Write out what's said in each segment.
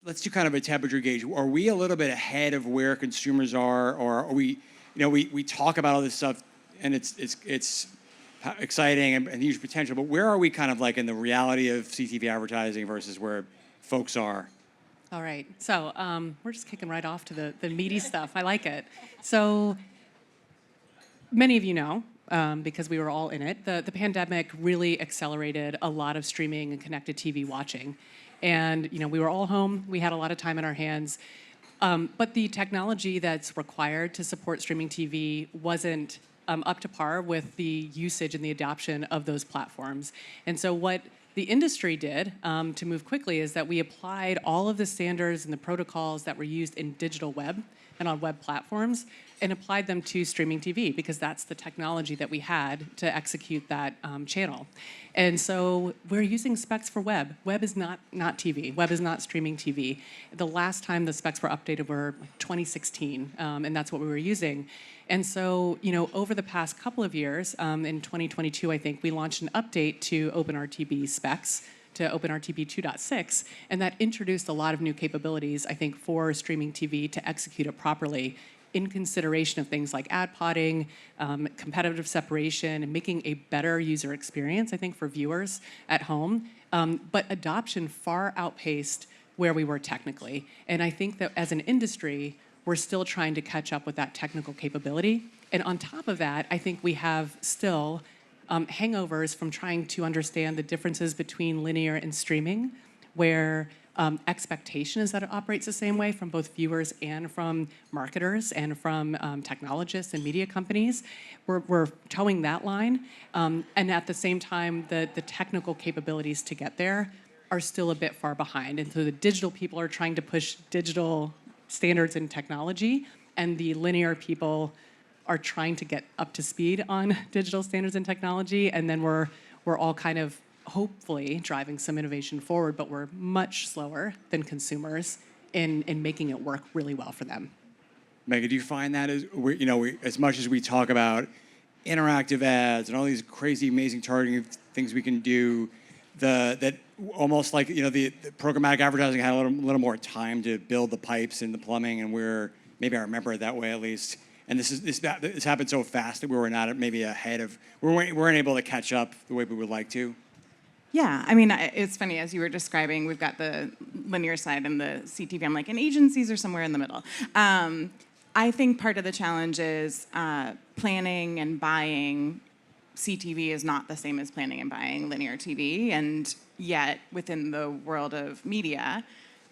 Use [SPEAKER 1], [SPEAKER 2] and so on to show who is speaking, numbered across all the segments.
[SPEAKER 1] let's do kind of a temperature gauge. Are we a little bit ahead of where consumers are, or are we, we talk about all this stuff, and it's exciting and huge potential, but where are we kind of like in the reality of CTV advertising versus where folks are?
[SPEAKER 2] All right, so we're just kicking right off to the meaty stuff. I like it. So many of you know, because we were all in it, the pandemic really accelerated a lot of streaming and connected TV watching. And we were all home, we had a lot of time in our hands, but the technology that's required to support streaming TV wasn't up to par with the usage and the adoption of those platforms. And so what the industry did to move quickly is that we applied all of the standards and the protocols that were used in digital web and on web platforms and applied them to streaming TV, because that's the technology that we had to execute that channel. And so we're using specs for web. Web is not TV. Web is not streaming TV. The last time the specs were updated were 2016, and that's what we were using. And so, over the past couple of years, in 2022, I think, we launched an update to OpenRTB specs, to OpenRTB 2.6, and that introduced a lot of new capabilities, I think, for streaming TV to execute it properly in consideration of things like ad podding, competitive separation, and making a better user experience, I think, for viewers at home. But adoption far outpaced where we were technically. And I think that as an industry, we're still trying to catch up with that technical capability. And on top of that, I think we have still hangovers from trying to understand the differences between linear and streaming, where expectation is that it operates the same way from both viewers and from marketers and from technologists and media companies. We're towing that line. And at the same time, the technical capabilities to get there are still a bit far behind. And so the digital people are trying to push digital standards and technology, and the linear people are trying to get up to speed on digital standards and technology, and then we're all kind of hopefully driving some innovation forward, but we're much slower than consumers in making it work really well for them.
[SPEAKER 1] Megan, do you find that as much as we talk about interactive ads and all these crazy, amazing targeting things we can do, that almost like the programmatic advertising had a little more time to build the pipes and the plumbing, and maybe I remember it that way at least. And this happened so fast that we were not maybe ahead of, we weren't able to catch up the way we would like to.
[SPEAKER 3] Yeah, I mean, it's funny, as you were describing, we've got the linear side and the CTV. I'm like, and agencies are somewhere in the middle. I think part of the challenge is planning and buying CTV is not the same as planning and buying linear TV, and yet within the world of media,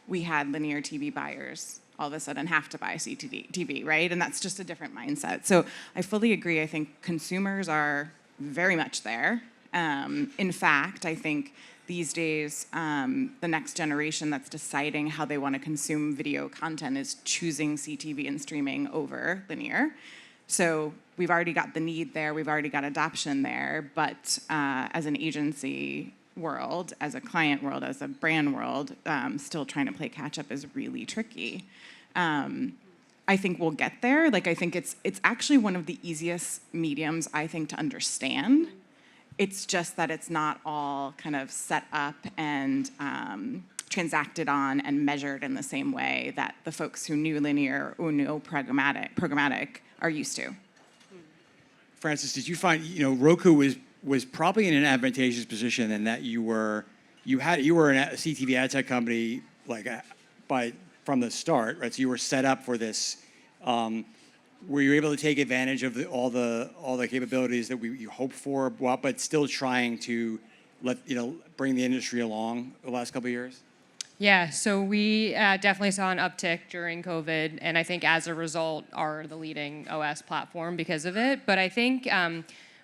[SPEAKER 3] we had linear TV buyers all of a sudden have to buy CTV, right? And that's just a different mindset. So I fully agree. I think consumers are very much there. In fact, I think these days, the next generation that's deciding how they want to consume video content is choosing CTV and streaming over linear. So we've already got the need there, we've already got adoption there, but as an agency world, as a client world, as a brand world, still trying to play catch up is really tricky. I think we'll get there. Like, I think it's actually one of the easiest mediums, I think, to understand. It's just that it's not all kind of set up and transacted on and measured in the same way that the folks who knew linear or knew programmatic are used to.
[SPEAKER 1] Francis, did you find Roku was probably in an advantageous position in that you were a CTV ad tech company from the start, right? So you were set up for this. Were you able to take advantage of all the capabilities that you hoped for, but still trying to bring the industry along the last couple of years?
[SPEAKER 4] Yeah, so we definitely saw an uptick during COVID, and I think as a result are the leading OS platform because of it. But I think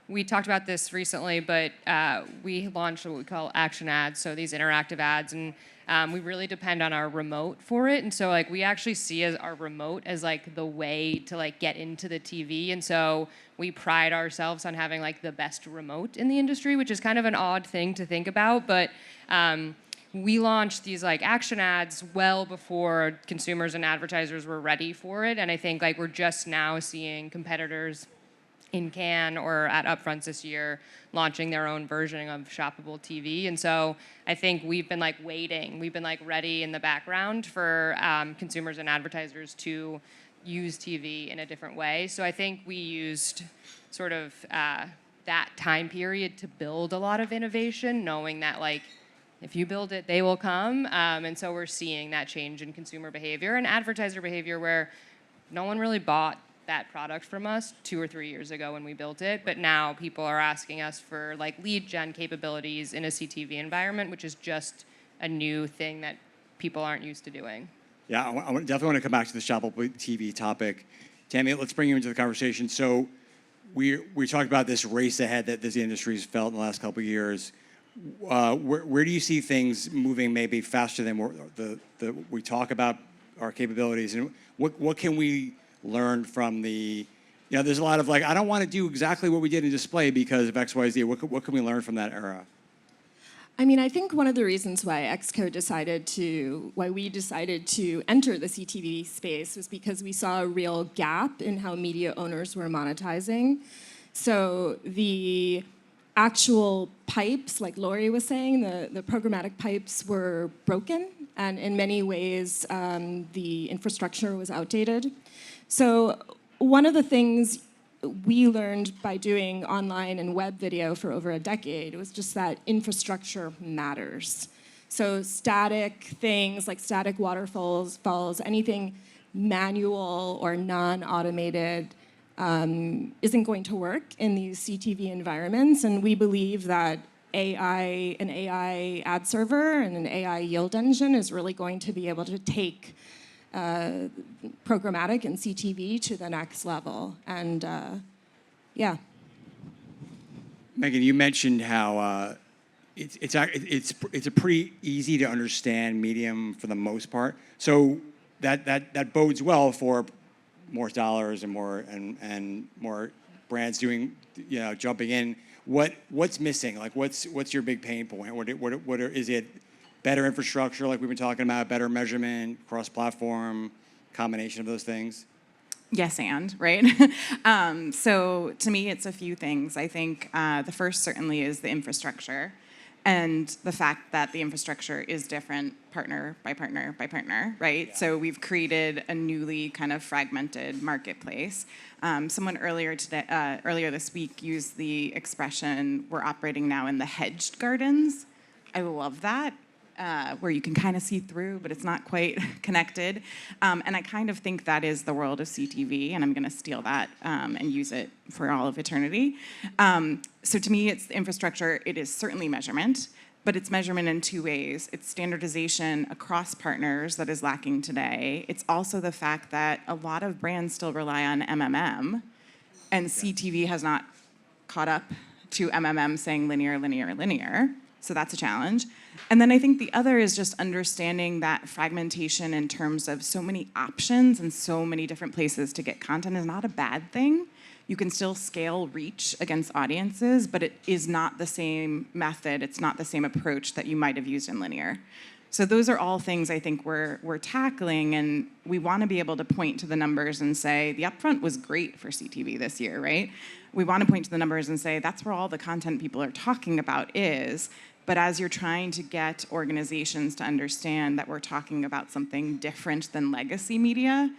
[SPEAKER 4] we talked about this recently, but we launched what we call action ads, so these interactive ads, and we really depend on our remote for it. And so we actually see our remote as the way to get into the TV. And so we pride ourselves on having the best remote in the industry, which is kind of an odd thing to think about, but we launched these action ads well before consumers and advertisers were ready for it. And I think we're just now seeing competitors in Cannes or at Upfronts this year, launching their own version of shoppable TV. And so I think we've been like waiting, we've been like ready in the background for consumers and advertisers to use TV in a different way. So I think we used sort of that time period to build a lot of innovation, knowing that like, if you build it, they will come. And so we're seeing that change in consumer behavior and advertiser behavior where no one really bought that product from us 2 or 3 years ago when we built it, but now people are asking us for like lead gen capabilities in a CTV environment, which is just a new thing that people aren't used to doing.
[SPEAKER 1] Yeah, I definitely want to come back to the shoppable TV topic. Tammy, let's bring you into the conversation. So we talked about this race ahead that this industry's felt in the last couple of years. Where do you see things moving maybe faster than we talk about our capabilities, and what can we learn from there's a lot of like, I don't want to do exactly what we did in display because of X, Y, Z. What can we learn from that era?
[SPEAKER 5] I mean, I think one of the reasons why we decided to enter the CTV space was because we saw a real gap in how media owners were monetizing. So the actual pipes, like Lori was saying, the programmatic pipes were broken, and in many ways, the infrastructure was outdated. So one of the things we learned by doing online and web video for over a decade was just that infrastructure matters. So static things like static waterfalls, anything manual or non-automated isn't going to work in these CTV environments, and we believe that an AI ad server and an AI yield engine is really going to be able to take programmatic and CTV to the next level. And yeah.
[SPEAKER 1] Megan, you mentioned how it's a pretty easy to understand medium for the most part. So that bodes well for more dollars and more brands doing, jumping in. What's missing? Like what's your big pain point? Is it better infrastructure like we've been talking about, better measurement, cross-platform, combination of those things?
[SPEAKER 3] Yes, and, right? So to me, it's a few things. I think the first certainly is the infrastructure and the fact that the infrastructure is different partner by partner by partner, right? Yeah. So we've created a newly kind of fragmented marketplace. Someone earlier this week used the expression, we're operating now in the hedged gardens. I love that. Where you can kind of see through, but it's not quite connected. And I kind of think that is the world of CTV, and I'm going to steal that and use it for all of eternity. So to me, it's the infrastructure. It is certainly measurement, but it's measurement in two ways. It's standardization across partners that is lacking today. It's also the fact that a lot of brands still rely on MMM, and CTV has not caught up to MMM saying linear, linear, linear. So that's a challenge. And then I think the other is just understanding that fragmentation in terms of so many options and so many different places to get content is not a bad thing. You can still scale reach against audiences, but it is not the same method. It's not the same approach that you might have used in linear. So those are all things I think we're tackling, and we want to be able to point to the numbers and say, the upfront was great for CTV this year, right? We want to point to the numbers and say, that's where all the content people are talking about is. But as you're trying to get organizations to understand that we're talking about something different than legacy media,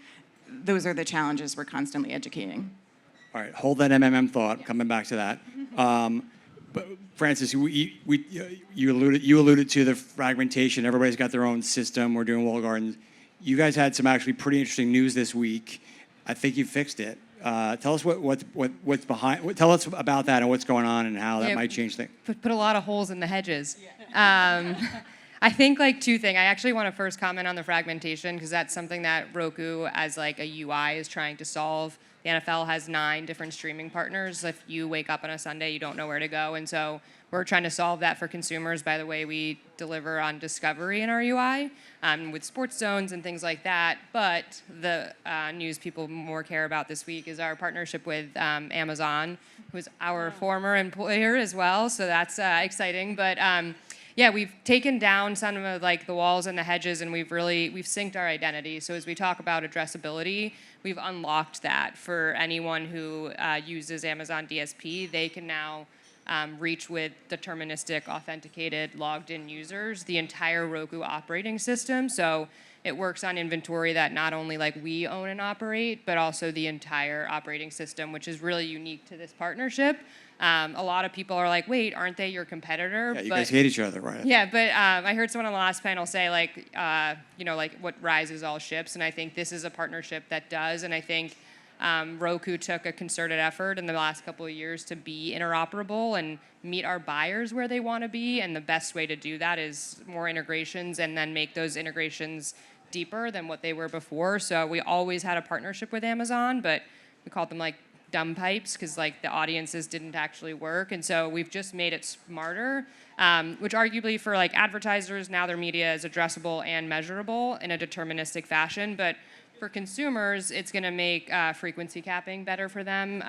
[SPEAKER 3] those are the challenges we're constantly educating.
[SPEAKER 1] All right, hold that MMM thought. Coming back to that, but Francis, you alluded to the fragmentation. Everybody's got their own system. We're doing walled gardens. You guys had some actually pretty interesting news this week. I think you fixed it. Tell us what's behind. Tell us about that and what's going on and how that might change things.
[SPEAKER 4] Put a lot of holes in the hedges. I think like two things. I actually want to first comment on the fragmentation because that's something that Roku as like a UI is trying to solve. The NFL has 9 different streaming partners. If you wake up on a Sunday, you don't know where to go. And so we're trying to solve that for consumers by the way we deliver on discovery in our UI with sports zones and things like that. But the news people more care about this week is our partnership with Amazon, who's our former employer as well. So that's exciting. But yeah, we've taken down some of like the walls and the hedges, and we've synced our identity. So as we talk about addressability, we've unlocked that for anyone who uses Amazon DSP. They can now reach with deterministic, authenticated, logged-in users the entire Roku operating system. So it works on inventory that not only like we own and operate, but also the entire operating system, which is really unique to this partnership. A lot of people are like, wait, aren't they your competitor?
[SPEAKER 1] Yeah, you guys hate each other, right?
[SPEAKER 4] Yeah, but I heard someone on the last panel say like, like what rises all ships, and I think this is a partnership that does, and I think Roku took a concerted effort in the last couple of years to be interoperable and meet our buyers where they want to be, and the best way to do that is more integrations and then make those integrations deeper than what they were before. So we always had a partnership with Amazon, but we called them like dumb pipes because like the audiences didn't actually work, and so we've just made it smarter, which arguably for like advertisers, now their media is addressable and measurable in a deterministic fashion, but for consumers, it's going to make frequency capping better for them.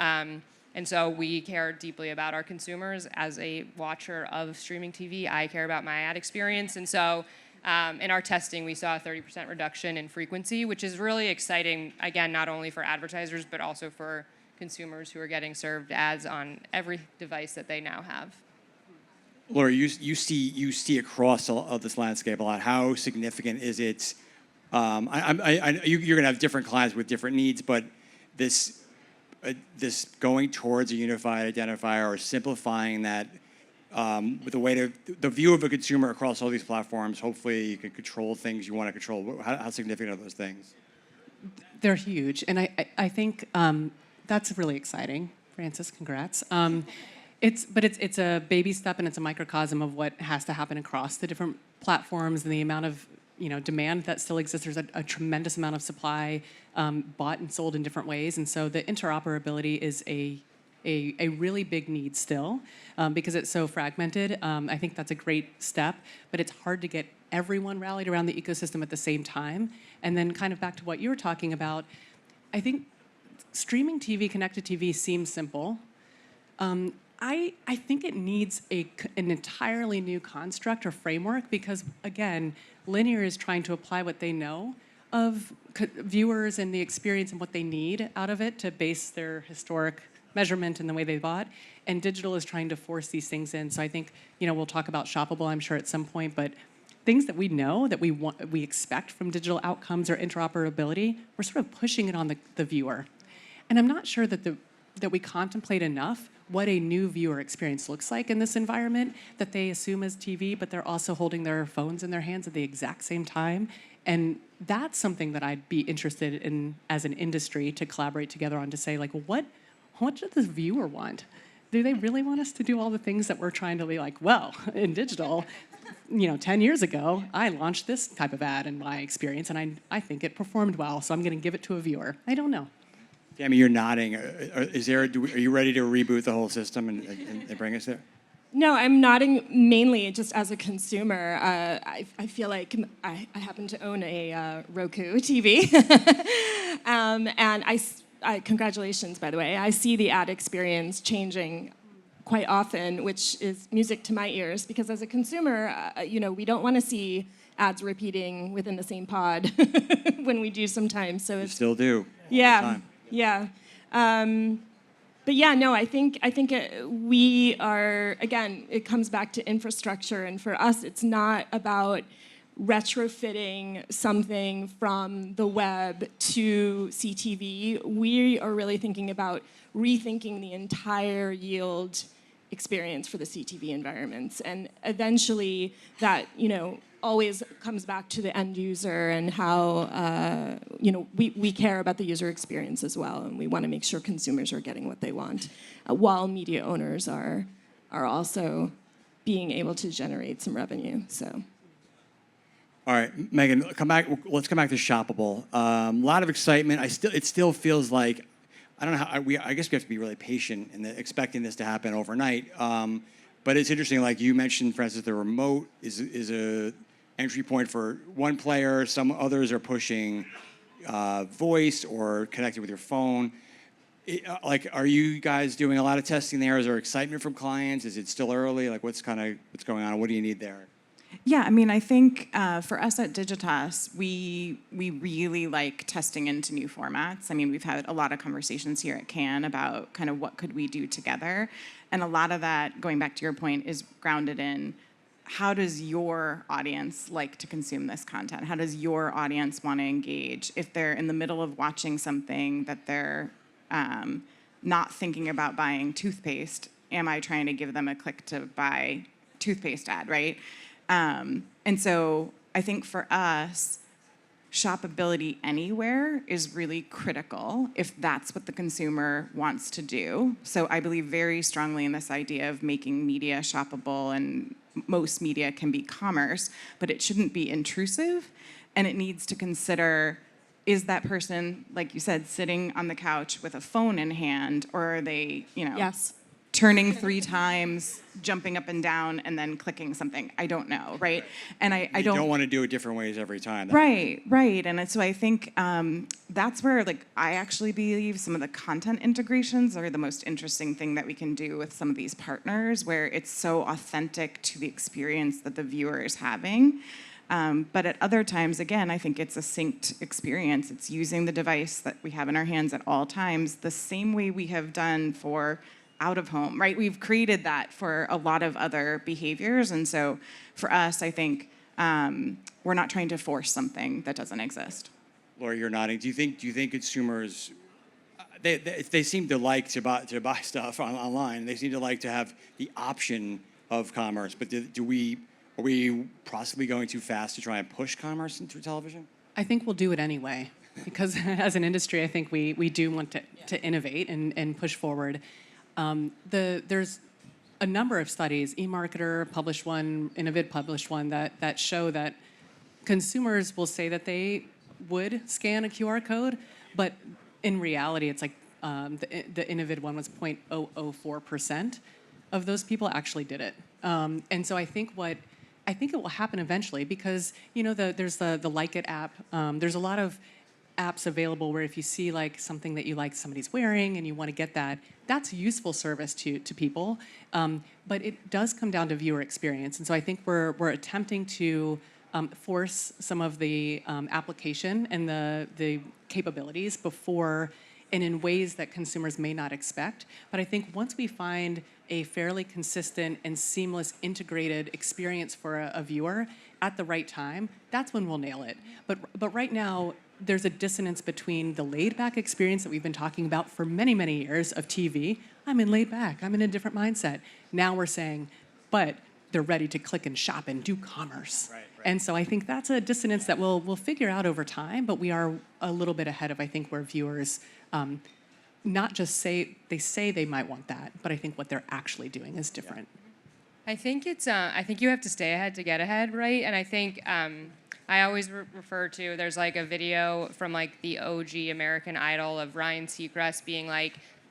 [SPEAKER 4] And so we care deeply about our consumers. As a watcher of streaming TV, I care about my ad experience. And so in our testing, we saw a 30% reduction in frequency, which is really exciting, again, not only for advertisers, but also for consumers who are getting served ads on every device that they now have.
[SPEAKER 1] Laura, you see across all of this landscape a lot. How significant is it? You're going to have different clients with different needs, but this going towards a unified identifier or simplifying that with the view of a consumer across all these platforms, hopefully you can control things you want to control. How significant are those things?
[SPEAKER 2] They're huge, and I think that's really exciting. Francis, congrats. It's a baby step, and it's a microcosm of what has to happen across the different platforms and the amount of demand that still exists. There's a tremendous amount of supply bought and sold in different ways, and so the interoperability is a really big need still because it's so fragmented. I think that's a great step, but it's hard to get everyone rallied around the ecosystem at the same time. And then kind of back to what you were talking about, I think streaming TV, connected TV seems simple. I think it needs an entirely new construct or framework because, again, linear is trying to apply what they know of viewers and the experience and what they need out of it to base their historic measurement in the way they bought. And digital is trying to force these things in. So I think, we'll talk about shoppable, I'm sure, at some point, but things that we know that we expect from digital outcomes or interoperability, we're sort of pushing it on the viewer. And I'm not sure that we contemplate enough what a new viewer experience looks like in this environment that they assume is TV, but they're also holding their phones in their hands at the exact same time. And that's something that I'd be interested in as an industry to collaborate together on to say, like, what does the viewer want? Do they really want us to do all the things that we're trying to be like, well, in digital, 10 years ago, I launched this type of ad in my experience, and I think it performed well, so I'm going to give it to a viewer. I don't know.
[SPEAKER 1] Tammy, you're nodding. Are you ready to reboot the whole system and bring us there?
[SPEAKER 5] No, I'm nodding mainly just as a consumer. I feel like I happen to own a Roku TV. And congratulations, by the way. I see the ad experience changing quite often, which is music to my ears, because as a consumer, we don't want to see ads repeating within the same pod when we do sometimes. So
[SPEAKER 1] You still do.
[SPEAKER 5] Yeah.
[SPEAKER 1] All the time.
[SPEAKER 5] Yeah. But yeah, no, I think we are, again, it comes back to infrastructure. And for us, it's not about retrofitting something from the web to CTV. We are really thinking about rethinking the entire yield experience for the CTV environments. And eventually that, always comes back to the end user and how, we care about the user experience as well, and we want to make sure consumers are getting what they want, while media owners are also being able to generate some revenue. So.
[SPEAKER 1] All right, Megan, let's come back to shoppable. A lot of excitement. It still feels like, I don't know how, I guess we have to be really patient in expecting this to happen overnight. But it's interesting, like you mentioned, Francis, the remote is a entry point for one player. Some others are pushing voice or connected with your phone. Are you guys doing a lot of testing there? Is there excitement from clients? Is it still early? Like, what's going on? What do you need there?
[SPEAKER 3] Yeah, I mean, I think for us at Digitas, we really like testing into new formats. I mean, we've had a lot of conversations here at Cannes about kind of what could we do together. And a lot of that, going back to your point, is grounded in how does your audience like to consume this content? How does your audience want to engage? If they're in the middle of watching something that they're not thinking about buying toothpaste, am I trying to give them a click to buy toothpaste ad, right? And so I think for us, shoppability anywhere is really critical if that's what the consumer wants to do. So I believe very strongly in this idea of making media shoppable, and most media can be commerce, but it shouldn't be intrusive, and it needs to consider, is that person, like you said, sitting on the couch with a phone in hand, or are they,
[SPEAKER 5] Yes.
[SPEAKER 3] turning 3 times, jumping up and down, and then clicking something? I don't know, right? And I
[SPEAKER 1] You
[SPEAKER 3] don't
[SPEAKER 1] want to do it different ways every time.
[SPEAKER 3] Right. And so I think that's where, I actually believe some of the content integrations are the most interesting thing that we can do with some of these partners, where it's so authentic to the experience that the viewer is having. But at other times, again, I think it's a synced experience. It's using the device that we have in our hands at all times, the same way we have done for out of home, right? We've created that for a lot of other behaviors. And so for us, I think we're not trying to force something that doesn't exist.
[SPEAKER 1] Laura, you're nodding. Do you think consumers, they seem to like to buy stuff online. They seem to like to have the option of commerce. But are we possibly going too fast to try and push commerce into television?
[SPEAKER 2] I think we'll do it anyway, because as an industry, I think we do want to innovate and push forward. There's a number of studies, eMarketer published one, Innovid published one, that show that consumers will say that they would scan a QR code, but in reality, it's like the Innovid one was 0.004% of those people actually did it. And so I think it will happen eventually, because there's the Like It app. There's a lot of apps available where if you see something that you like somebody's wearing and you want to get that, that's a useful service to people. But it does come down to viewer experience. And so I think we're attempting to force some of the application and the capabilities before and in ways that consumers may not expect. But I think once we find a fairly consistent and seamless integrated experience for a viewer at the right time, that's when we'll nail it. But right now, there's a dissonance between the laid-back experience that we've been talking about for many, many years of TV. I'm in laid back. I'm in a different mindset. Now we're saying, but they're ready to click and shop and do commerce. Right. And so I think that's a dissonance that we'll figure out over time, but we are a little bit ahead of, I think, where viewers not just say they might want that, but I think what they're actually doing is different.
[SPEAKER 4] I think I think you have to stay ahead to get ahead, right? And I think I always refer to, there's a video from the OG American Idol of Ryan Seacrest being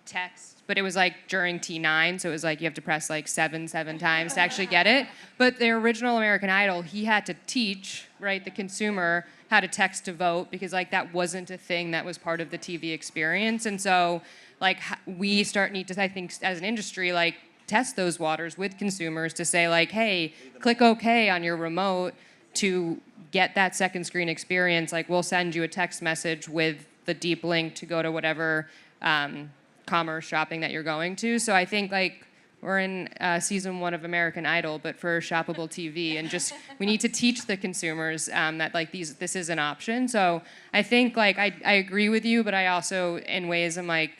[SPEAKER 4] text, but it was during T9, so it was you have to press 7 times to actually get it. But the original American Idol, he had to teach, right, the consumer how to text to vote, because that wasn't a thing that was part of the TV experience. And so we need to, I think, as an industry, test those waters with consumers to say hey, click OK on your remote to get that second screen experience. We'll send you a text message with the deep link to go to whatever commerce shopping that you're going to. So I think we're in season 1 of American Idol, but for shoppable TV, and just we need to teach the consumers that this is an option. So I think I agree with you, but I also in ways I'm I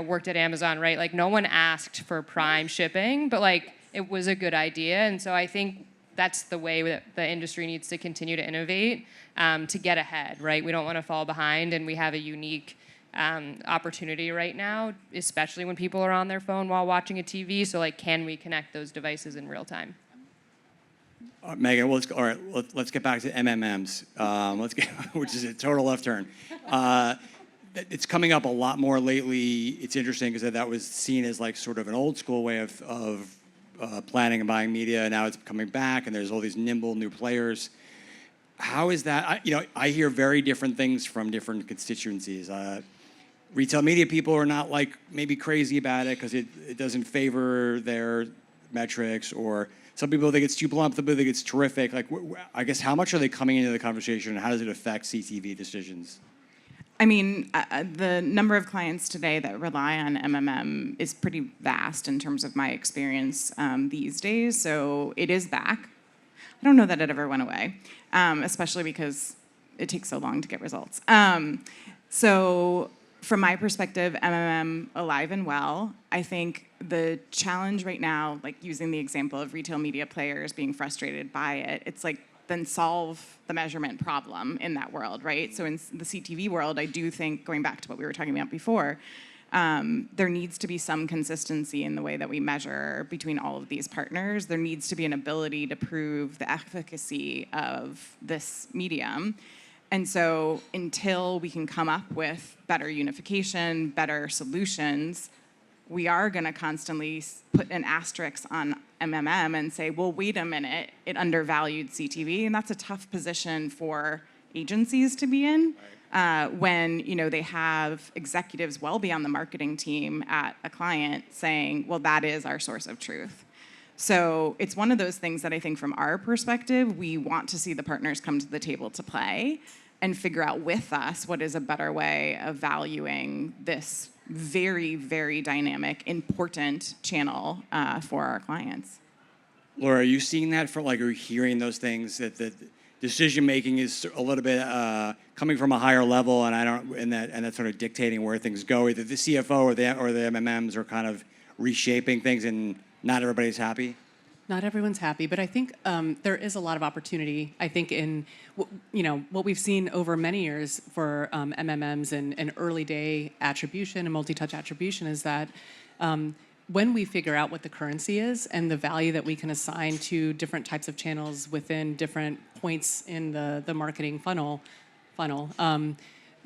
[SPEAKER 4] worked at Amazon, right? No one asked for Prime shipping, but it was a good idea, and so I think that's the way that the industry needs to continue to innovate to get ahead, right? We don't want to fall behind, and we have a unique opportunity right now, especially when people are on their phone while watching a TV. So can we connect those devices in real time?
[SPEAKER 1] Megan, let's get back to MMMs. Which is a total left turn. It's coming up a lot more lately. It's interesting because that was seen as sort of an old school way of planning and buying media. Now it's coming back, and there's all these nimble new players. How is that? I hear very different things from different constituencies. Retail media people are not maybe crazy about it because it doesn't favor their metrics, or some people think it's too blunt, some people think it's terrific. Like, I guess, how much are they coming into the conversation, and how does it affect CTV decisions?
[SPEAKER 3] I mean, the number of clients today that rely on MMM is pretty vast in terms of my experience these days. So it is back. I don't know that it ever went away, especially because it takes so long to get results. So from my perspective, MMM alive and well. I think the challenge right now, like using the example of retail media players being frustrated by it, it's like, then solve the measurement problem in that world, right? So in the CTV world, I do think, going back to what we were talking about before, there needs to be some consistency in the way that we measure between all of these partners. There needs to be an ability to prove the efficacy of this medium. And so until we can come up with better unification, better solutions, we are going to constantly put an asterisk on MMM and say, well, wait a minute, it undervalued CTV. And that's a tough position for agencies to be in when they have executives well beyond the marketing team at a client saying, well, that is our source of truth. So it's one of those things that I think from our perspective, we want to see the partners come to the table to play and figure out with us what is a better way of valuing this very, very dynamic, important channel for our clients.
[SPEAKER 1] Laura, are you seeing that are you hearing those things, that the decision making is a little bit coming from a higher level, and that's sort of dictating where things go? Either the CFO or the MMMs are kind of reshaping things, and not everybody's happy.
[SPEAKER 2] Not everyone's happy, but I think there is a lot of opportunity. I think in what we've seen over many years for MMMs and early day attribution and multi-touch attribution is that when we figure out what the currency is and the value that we can assign to different types of channels within different points in the marketing funnel,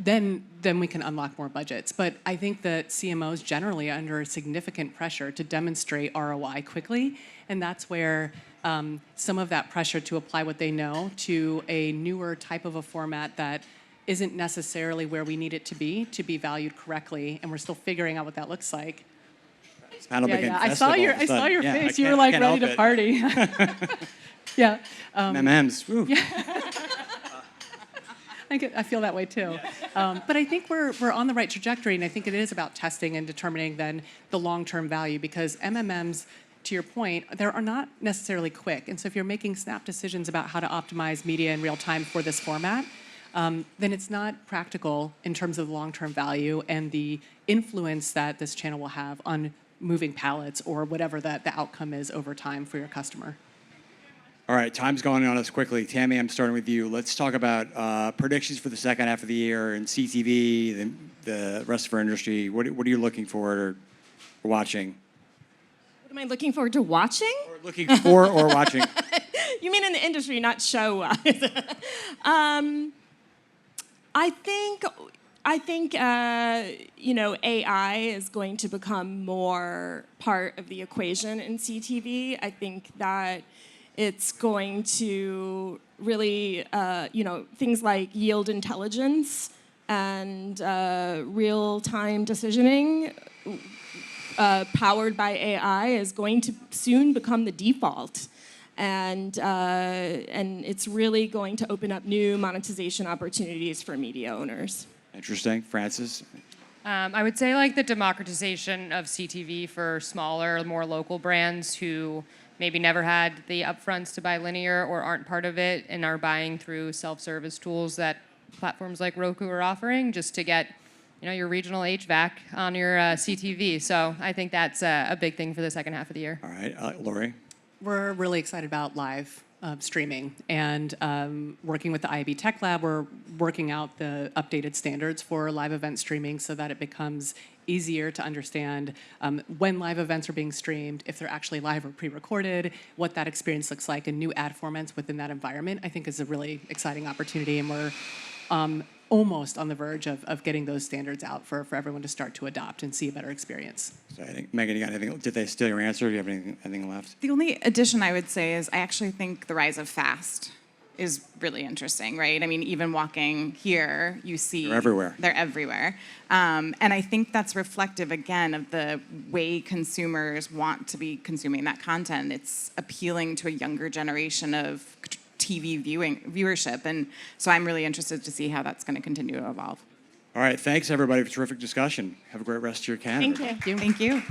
[SPEAKER 2] then we can unlock more budgets. But I think that CMOs generally are under significant pressure to demonstrate ROI quickly, and that's where some of that pressure to apply what they know to a newer type of a format that isn't necessarily where we need it to be valued correctly, and we're still figuring out what that looks like.
[SPEAKER 1] Yeah.
[SPEAKER 2] I saw your face. You were like ready to party. Yeah.
[SPEAKER 1] MMMs. Woo. Yeah.
[SPEAKER 2] I feel that way too. But I think we're on the right trajectory, and I think it is about testing and determining then the long-term value, because MMMs, to your point, they are not necessarily quick. And so if you're making snap decisions about how to optimize media in real time for this format, then it's not practical in terms of the long-term value and the influence that this channel will have on moving pallets or whatever the outcome is over time for your customer.
[SPEAKER 1] All right, time's going on us quickly. Tammy, I'm starting with you. Let's talk about predictions for the second half of the year in CTV, the rest of our industry. What are you looking forward or watching?
[SPEAKER 5] What am I looking forward to watching?
[SPEAKER 1] Or looking for or watching?
[SPEAKER 5] You mean in the industry, not show-wise. I think AI is going to become more part of the equation in CTV. I think that it's going to really, things like yield intelligence and real-time decisioning powered by AI is going to soon become the default. And it's really going to open up new monetization opportunities for media owners.
[SPEAKER 1] Interesting. Francis?
[SPEAKER 4] I would say the democratization of CTV for smaller, more local brands who maybe never had the upfronts to buy linear or aren't part of it and are buying through self-service tools that platforms like Roku are offering, just to get your regional HVAC on your CTV. So I think that's a big thing for the second half of the year.
[SPEAKER 1] All right. Lori?
[SPEAKER 2] We're really excited about live streaming, and working with the IAB Tech Lab, we're working out the updated standards for live event streaming so that it becomes easier to understand when live events are being streamed, if they're actually live or pre-recorded, what that experience looks like, and new ad formats within that environment, I think is a really exciting opportunity, and we're almost on the verge of getting those standards out for everyone to start to adopt and see a better experience.
[SPEAKER 1] So I think, Megan, you got anything? Did they steal your answer? Do you have anything left?
[SPEAKER 3] The only addition I would say is I actually think the rise of FAST is really interesting, right? I mean, even walking here, you see
[SPEAKER 1] They're everywhere.
[SPEAKER 3] They're everywhere. And I think that's reflective, again, of the way consumers want to be consuming that content. It's appealing to a younger generation of TV viewership. And so I'm really interested to see how that's going to continue to evolve.
[SPEAKER 1] All right, thanks everybody for terrific discussion. Have a great rest of your Canada.
[SPEAKER 5] Thank you.
[SPEAKER 3] Thank you.